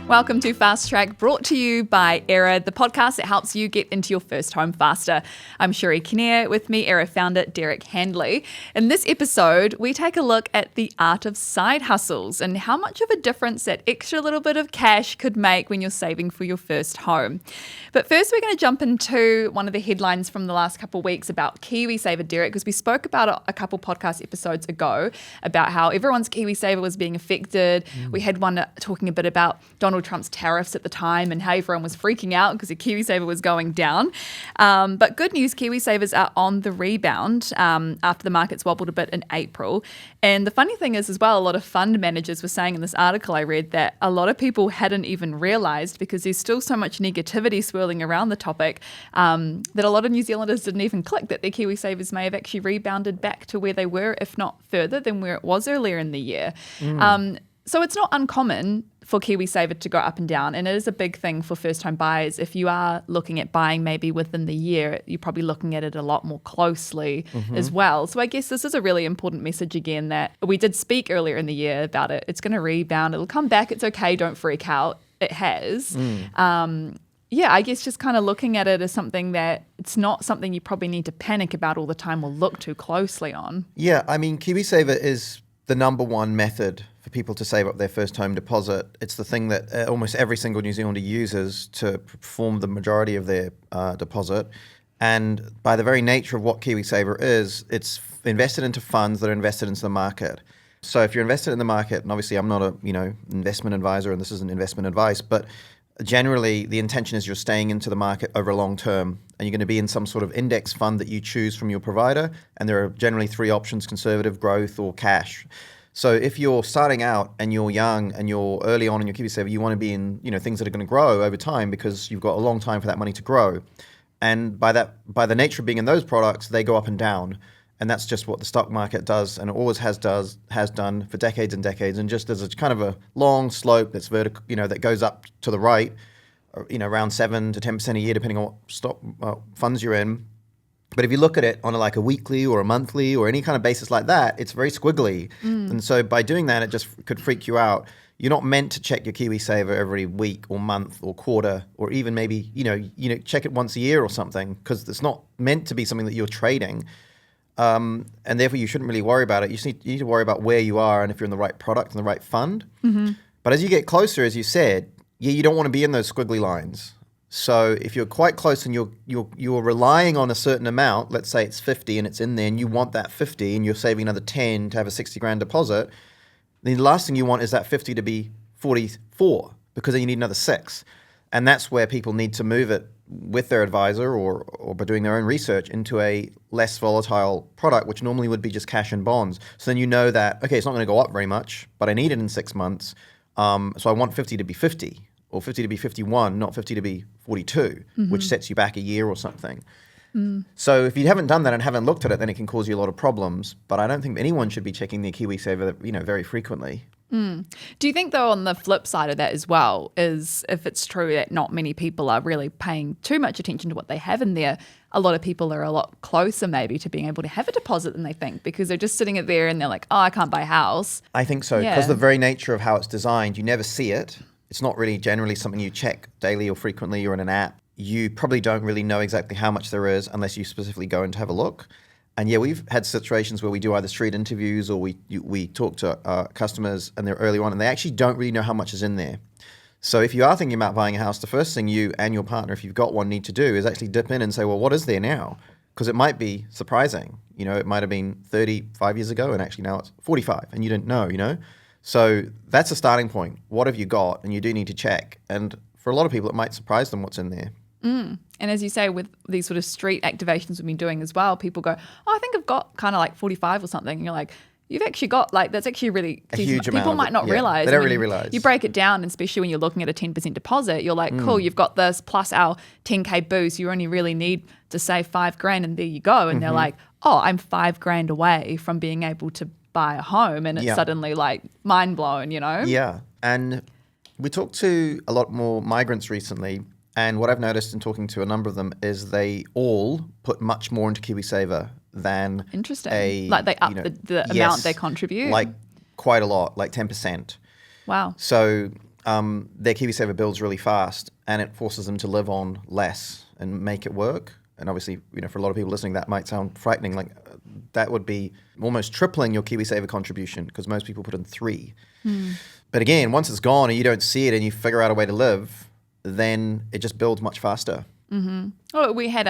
Welcome to Fast Track, brought to you by Aera, the podcast that helps you get into your first home faster. I'm Chereè, with me, Aera founder Derek Handley. In this episode, we take a look at the art of side hustles and how much of a difference that extra little bit of cash could make when you're saving for your first home. But first, we're going to jump into one of the headlines from the last couple of weeks about KiwiSaver, Derek, because we spoke about it a couple podcast episodes ago about how everyone's KiwiSaver was being affected. We had one talking a bit about Donald Trump's tariffs at the time and how everyone was freaking out because the KiwiSaver was going down. But good news, KiwiSavers are on the rebound after the markets wobbled a bit in April. And the funny thing is as well, a lot of fund managers were saying in this article I read that a lot of people hadn't even realised, because there's still so much negativity swirling around the topic, that a lot of New Zealanders didn't even click that their KiwiSavers may have actually rebounded back to where they were, if not further than where it was earlier in the year. So it's not uncommon for KiwiSaver to go up and down, and it is a big thing for first-time buyers. If you are looking at buying maybe within the year, you're probably looking at it a lot more closely as well. So I guess this is a really important message again, that we did speak earlier in the year about it. It's going to rebound. It'll come back. It's okay. Don't freak out. It has. Yeah, I guess just kind of looking at it as something that it's not something you probably need to panic about all the time or look too closely on. Yeah, I mean, KiwiSaver is the number one method for people to save up their first home deposit. It's the thing that almost every single New Zealander uses to perform the majority of their deposit. And by the very nature of what KiwiSaver is, it's invested into funds that are invested into the market. So if you're invested in the market, and obviously I'm not a investment advisor and this isn't investment advice, but generally the intention is you're staying into the market over a long term, and you're going to be in some sort of index fund that you choose from your provider, and there are generally three options: conservative, growth, or cash. So if you're starting out and you're young and you're early on in your KiwiSaver, you want to be in things that are going to grow over time, because you've got a long time for that money to grow. And by the nature of being in those products, they go up and down. And that's just what the stock market does, and it always has done for decades and decades. And just as a kind of a long slope that's vertical, that goes up to the right, around 7 to 10% a year, depending on what stock funds you're in. But if you look at it on a weekly or a monthly or any kind of basis like that, it's very squiggly. And so by doing that, it just could freak you out. You're not meant to check your KiwiSaver every week or month or quarter, or even maybe check it once a year or something, because it's not meant to be something that you're trading. And therefore, you shouldn't really worry about it. You need to worry about where you are and if you're in the right product and the right fund. But as you get closer, as you said, you don't want to be in those squiggly lines. So if you're quite close and you're relying on a certain amount, let's say it's 50 and it's in there, and you want that 50 and you're saving another 10 to have a 60 grand deposit, then the last thing you want is that 50 to be 44, because then you need another 6. And that's where people need to move it with their advisor or by doing their own research into a less volatile product, which normally would be just cash and bonds. So then you know that, okay, it's not going to go up very much, but I need it in 6 months. So I want 50 to be 50 or 50 to be 51, not 50 to be 42, which sets you back a year or something. So if you haven't done that and haven't looked at it, then it can cause you a lot of problems. But I don't think anyone should be checking their KiwiSaver, very frequently. Do you think, though, on the flip side of that as well, is if it's true that not many people are really paying too much attention to what they have in there, a lot of people are a lot closer maybe to being able to have a deposit than they think, because they're just sitting it there and they're like, oh, I can't buy a house. I think so, because the very nature of how it's designed, you never see it. It's not really generally something you check daily or frequently or in an app. You probably don't really know exactly how much there is unless you specifically go in to have a look. And yeah, we've had situations where we do either street interviews or we talk to customers and they're early on and they actually don't really know how much is in there. So if you are thinking about buying a house, the first thing you and your partner, if you've got one, need to do is actually dip in and say, well, what is there now? Because it might be surprising. It might have been 35 years ago and actually now it's 45 and you didn't know. So that's a starting point. What have you got? And you do need to check. And for a lot of people, it might surprise them what's in there. And as you say, with these sort of street activations we've been doing as well, people go, oh, I think I've got kind of like 45 or something. And you're like, you've actually got that's actually really a huge amount. People might not realize. They don't really realize. You break it down, and especially when you're looking at a 10% deposit, you're like, cool, you've got this plus our 10K boost. You only really need to save $5,000 and there you go. And they're like, oh, I'm $5,000 away from being able to buy a home. And it's suddenly like mind blown, Yeah. And we talked to a lot more migrants recently. And what I've noticed in talking to a number of them is they all put much more into KiwiSaver than like they up the amount they contribute. Like quite a lot, like 10%. Wow. So their KiwiSaver builds really fast, and it forces them to live on less and make it work. And obviously, for a lot of people listening, that might sound frightening. Like that would be almost tripling your KiwiSaver contribution, because most people put in 3. But again, once it's gone and you don't see it and you figure out a way to live, then it just builds much faster. Oh, we had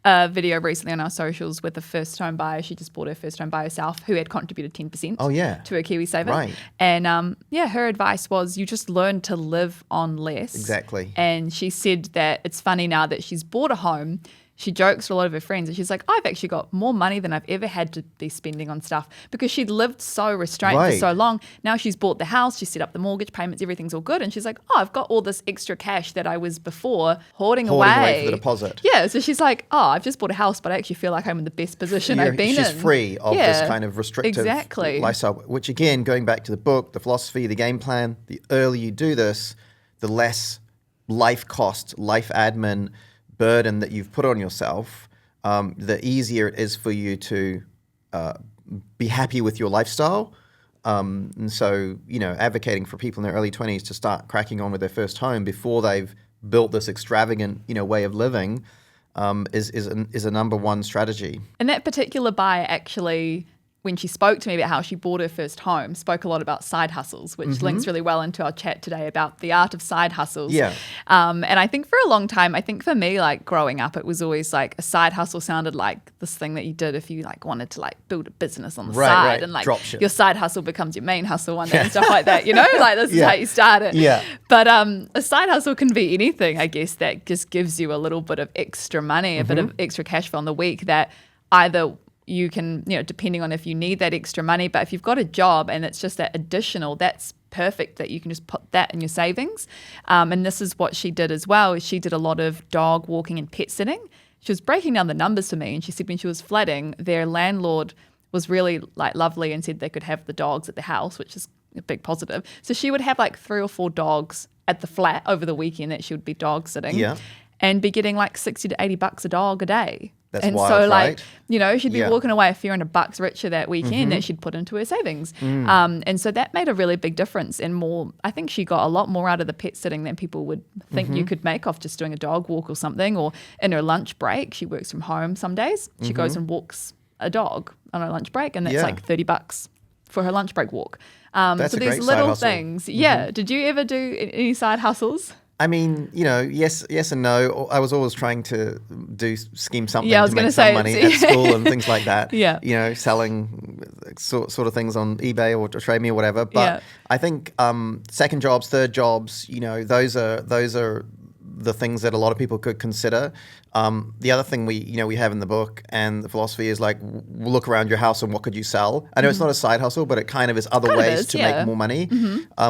a video recently on our socials with a first home buyer. She just bought her first home by herself, who had contributed 10% to her KiwiSaver. Right. And her advice was you just learn to live on less. Exactly. And she said that it's funny now that she's bought a home. She jokes to a lot of her friends and she's like, I've actually got more money than I've ever had to be spending on stuff, because she'd lived so restrained for so long. Now she's bought the house, she's set up the mortgage payments, everything's all good. And she's like, I've got all this extra cash that I was before hoarding away for the deposit. Yeah, so she's like, I've just bought a house, but I actually feel like I'm in the best position I've been in. She's free of this kind of restrictive lifestyle, which again, going back to the book, the philosophy, the game plan, the earlier you do this, the less life cost, life admin burden that you've put on yourself, the easier it is for you to be happy with your lifestyle. And so, advocating for people in their early 20s to start cracking on with their first home before they've built this extravagant, way of living is a number one strategy. And that particular buyer actually, when she spoke to me about how she bought her first home, spoke a lot about side hustles, which links really well into our chat today about the art of side hustles. Yeah. And I think for a long time, I think for me, like growing up, it was always like a side hustle sounded like this thing that you did if you like wanted to like build a business on the side and like your side hustle becomes your main hustle one day and stuff like that, like this is how you start it. Yeah. But a side hustle can be anything, I guess, that just gives you a little bit of extra money, a bit of extra cash flow on the week that either you can, depending on if you need that extra money, but if you've got a job and it's just that additional, that's perfect that you can just put that in your savings. And this is what she did as well, is she did a lot of dog walking and pet sitting. She was breaking down the numbers for me, and she said when she was flatting, their landlord was really like lovely and said they could have the dogs at the house, which is a big positive. So she would have like 3 or 4 dogs at the flat over the weekend that she would be dog sitting and be getting like $60 to $80 a dog a day. That's and wild, so, right? She'd be walking away a few $100 richer that weekend that she'd put into her savings. And so that made a really big difference. And more, I think she got a lot more out of the pet sitting than people would think you could make off just doing a dog walk or something. Or in her lunch break, she works from home some days. She goes and walks a dog on her lunch break, and that's like $30 for her lunch break walk. That's so a these great little side things. Yeah. Did you ever do any side hustles? I mean, yes and no. I was always trying to scheme something I was to make say some money at school and things like that. Selling sort of things on eBay or Trade Me or whatever. But I think second jobs, third jobs, those are the things that a lot of people could consider. The other thing we have in the book and the philosophy is like, look around your house and what could you sell? I know it's not a side hustle, but it kind of is other ways to make more money,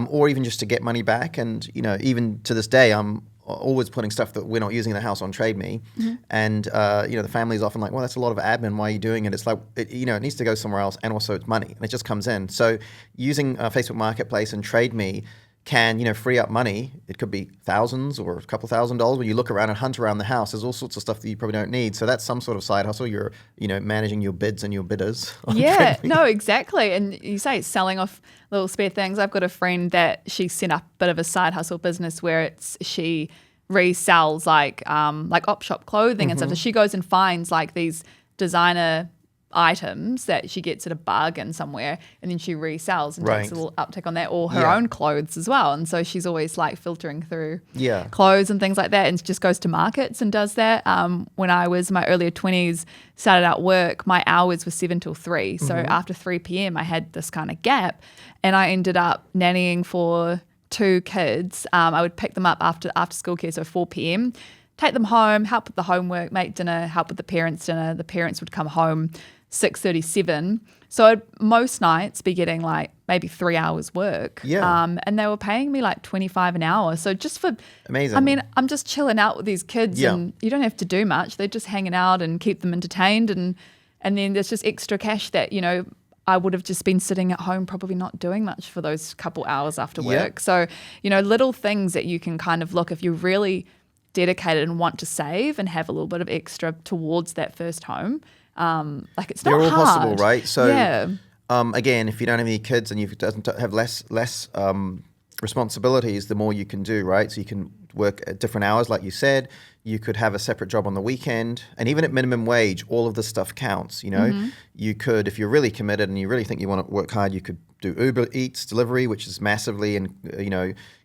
or even just to get money back. And even to this day, I'm always putting stuff that we're not using in the house on Trade Me, and the family's often like, well, that's a lot of admin. Why are you doing it? It's like it needs to go somewhere else, and also it's money, and it just comes in. So using Facebook Marketplace and Trade Me can, free up money. It could be thousands or a couple $1,000s. When you look around and hunt around the house, there's all sorts of stuff that you probably don't need. So that's some sort of side hustle. You're, managing your bids and your bidders. Yeah, no, exactly. And you say selling off little spare things. I've got a friend that she set up a bit of a side hustle business where she resells like op shop clothing and stuff. So she goes and finds like these designer items that she gets at a bargain somewhere, and then she resells and takes a little uptick on that, or her own clothes as well. And so she's always like filtering through clothes and things like that, and just goes to markets and does that. When I was in my earlier 20s, started out work, my hours were 7 till 3. So after 3 p.m. I had this kind of gap, and I ended up nannying for 2 kids. I would pick them up after school care, so 4 p.m., take them home, help with the homework, make dinner, help with the parents' dinner. The parents would come home 6:37. So I'd most nights be getting like maybe 3 hours work. And they were paying me like $25 an hour. So just for amazing. I mean, I'm just chilling out with these kids and you don't have to do much. They're just hanging out and keep them entertained, and then there's just extra cash that, I would have just been sitting at home probably not doing much for those couple hours after work. So, little things that you can kind of look, if you're really dedicated and want to save and have a little bit of extra towards that first home. Like it's not hard. They're all possible, right? So again, if you don't have any kids and you doesn't have less responsibilities, the more you can do, right? So you can work at different hours, like you said. You could have a separate job on the weekend. And even at minimum wage, all of this stuff counts, you know? You could, if you're really committed and you really think you want to work hard, you could do Uber Eats delivery, which is massively and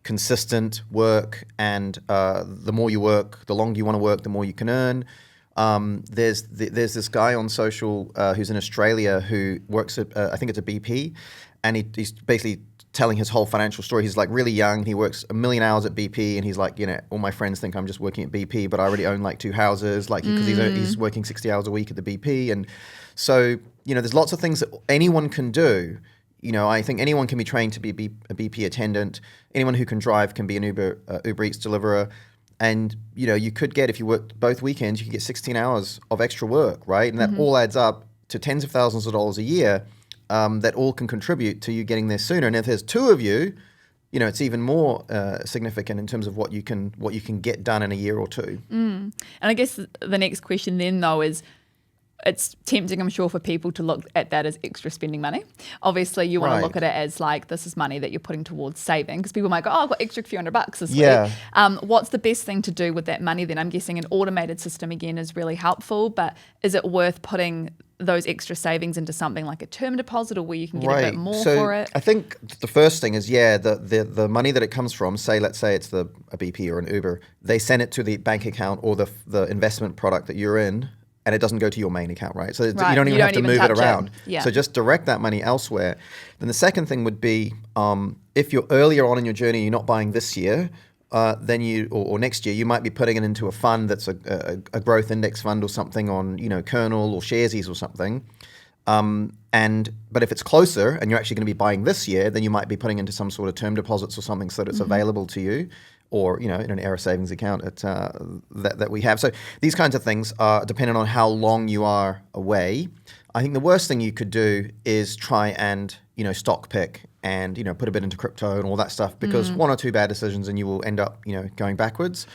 consistent work. And the more you work, the longer you want to work, the more you can earn. There's this guy on social who's in Australia who works at, I think it's a BP, and he's basically telling his whole financial story. He's like really young. He works 1 million hours at BP, and he's like, all my friends think I'm just working at BP, but I already own like 2 houses, like because he's working 60 hours a week at the BP. And so, there's lots of things that anyone can do. I think anyone can be trained to be a BP attendant. Anyone who can drive can be an Uber Eats deliverer. And, you could get, if you worked both weekends, you could get 16 hours of extra work, right? And that all adds up to tens of thousands of dollars a year. That all can contribute to you getting there sooner. And if there's 2 of you, it's even more significant in terms of what you can get done in a year or 2. And I guess the next question then, though, is it's tempting, I'm sure, for people to look at that as extra spending money. Obviously, you want to look at it as like, this is money that you're putting towards saving, because people might go, I've got extra few $100 this week. What's the best thing to do with that money then? I'm guessing an automated system, again, is really helpful, but is it worth putting those extra savings into something like a term deposit, or where you can get a bit more for it? I think the first thing is, the money that it comes from, let's say it's a BP or an Uber, they send it to the bank account or the investment product that you're in, and it doesn't go to your main account, right? So you don't even have to move it around. So just direct that money elsewhere. Then the second thing would be, if you're earlier on in your journey, you're not buying this year, then or next year, you might be putting it into a fund that's a growth index fund or something on, Kernel or Sharesies or something. But if it's closer and you're actually going to be buying this year, then you might be putting into some sort of term deposits or something so that it's available to you, or, in an Aera savings account that we have. So these kinds of things are dependent on how long you are away. I think the worst thing you could do is try and, stock pick and, put a bit into crypto and all that stuff, because 1 or 2 bad decisions and you will end up, going backwards.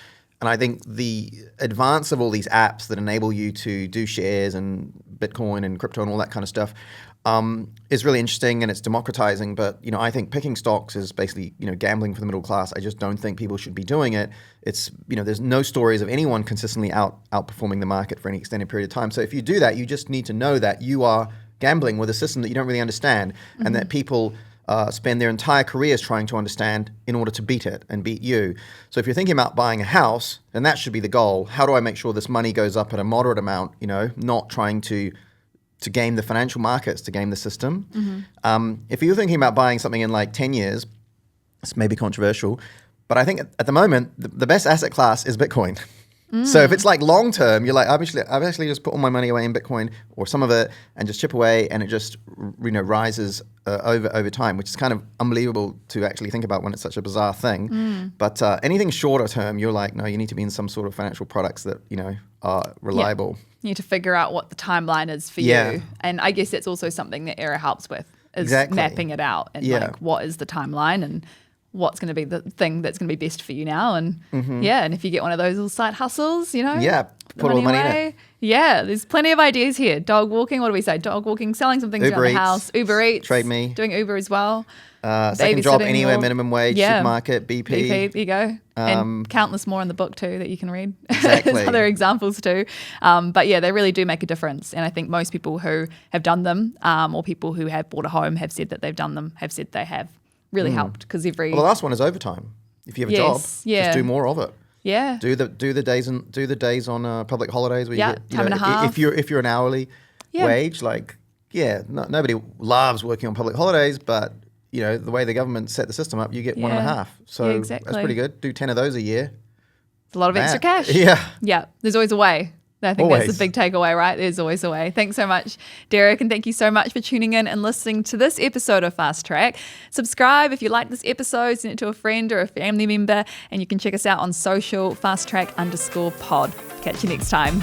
And I think the advance of all these apps that enable you to do shares and Bitcoin and crypto and all that kind of stuff is really interesting, and it's democratizing. But, I think picking stocks is basically, gambling for the middle class. I just don't think people should be doing it. It's, there's no stories of anyone consistently outperforming the market for any extended period of time. So if you do that, you just need to know that you are gambling with a system that you don't really understand, and that people spend their entire careers trying to understand in order to beat it and beat you. So if you're thinking about buying a house, then that should be the goal. How do I make sure this money goes up at a moderate amount, not trying to game the financial markets, to game the system. If you're thinking about buying something in like 10 years, it's maybe controversial, but I think at the moment, the best asset class is Bitcoin. So if it's like long term, you're like, I've actually just put all my money away in Bitcoin or some of it and just chip away, and it just rises over time, which is kind of unbelievable to actually think about when it's such a bizarre thing. But anything shorter term, you're like, no, you need to be in some sort of financial products that are reliable. You need to figure out what the timeline is for you, and I guess that's also something that Aera helps with, is mapping it out and like what is the timeline and what's going to be the thing that's going to be best for you now. And and if you get one of those little side hustles, put all the money in it. Yeah, there's plenty of ideas here. Dog walking, what do we say? Dog walking, selling some things around the house. Uber Eats. Trade me. Doing Uber as well. Second job anywhere, minimum wage, supermarket, BP. There you go. And countless more in the book too that you can read. Exactly. There's other examples too. But yeah, they really do make a difference. And I think most people who have done them, or people who have bought a home have said that they've done them, have said they have really helped, because Well, the last one is overtime. If you have a job, just do more of it. Yeah. Do the days on public holidays where you get, time and a half. If you're an hourly wage, nobody loves working on public holidays, but the way the government set the system up, you get 1.5. So that's pretty good. Do 10 of those a year. It's a lot of extra cash. Yeah. There's always a way. I think that's the big takeaway, right? There's always a way. Thanks so much, Derek, and thank you so much for tuning in and listening to this episode of Fast Track. Subscribe if you like this episode, send it to a friend or a family member, and you can check us out on social, fasttrack_pod. Catch you next time.